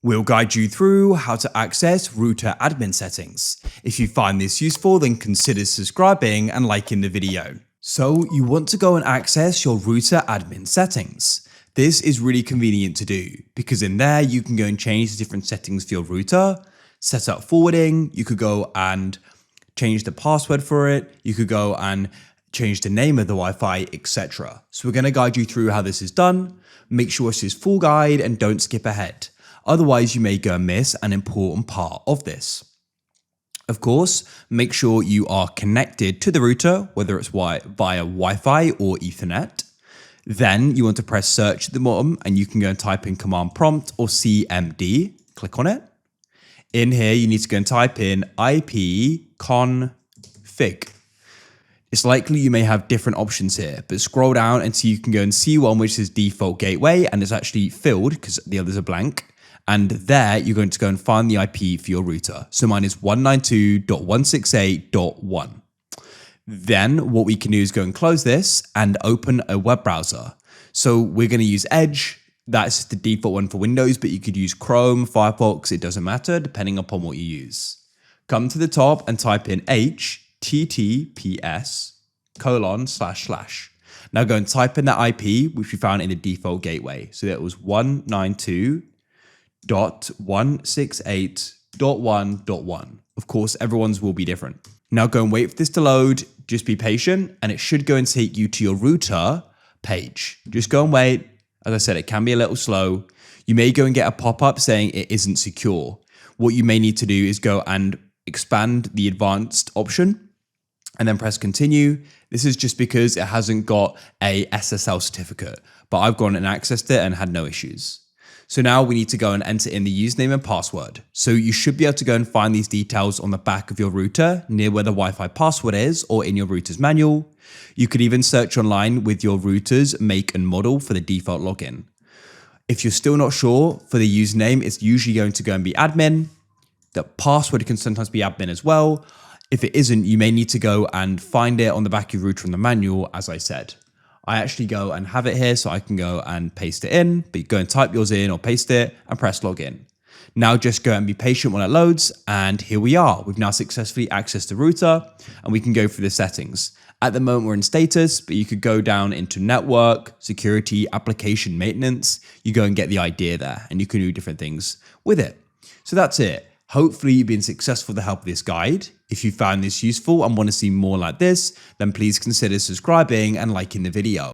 We'll guide you through how to access router admin settings. If you find this useful, then consider subscribing and liking the video. So you want to go and access your router admin settings. This is really convenient to do because in there you can go and change the different settings for your router, set up forwarding, you could go and change the password for it, you could go and change the name of the Wi-Fi, etc. So we're going to guide you through how this is done. Make sure this is full guide and don't skip ahead. Otherwise, you may go and miss an important part of this. Of course, make sure you are connected to the router, whether it's via Wi-Fi or Ethernet. Then you want to press search at the bottom and you can go and type in command prompt or CMD. Click on it. In here, you need to go and type in ipconfig. It's likely you may have different options here, but scroll down until you can go and see one which is default gateway and it's actually filled because the others are blank. And there you're going to go and find the IP for your router. So mine is 192.168.1. Then what we can do is go and close this and open a web browser. So we're going to use Edge. That's the default one for Windows, but you could use Chrome, Firefox, it doesn't matter depending upon what you use. Come to the top and type in https://. Now go and type in that IP, which we found in the default gateway. So that was 192.168.1.1. Of course, everyone's will be different. Now go and wait for this to load. Just be patient and it should go and take you to your router page. Just go and wait. As I said, it can be a little slow. You may go and get a pop-up saying it isn't secure. What you may need to do is go and expand the advanced option and then press continue. This is just because it hasn't got a SSL certificate, but I've gone and accessed it and had no issues. So now we need to go and enter in the username and password. So you should be able to go and find these details on the back of your router near where the Wi-Fi password is or in your router's manual. You could even search online with your router's make and model for the default login. If you're still not sure for the username, it's usually going to go and be admin. The password can sometimes be admin as well. If it isn't, you may need to go and find it on the back of your router in the manual, as I said. I actually go and have it here so I can go and paste it in, but you go and type yours in or paste it and press login. Now just go and be patient when it loads, and here we are. We've now successfully accessed the router and we can go through the settings. At the moment we're in status, but you could go down into network, security, application maintenance. You go and get the idea there and you can do different things with it. So that's it. Hopefully you've been successful with the help of this guide. If you found this useful and want to see more like this, then please consider subscribing and liking the video.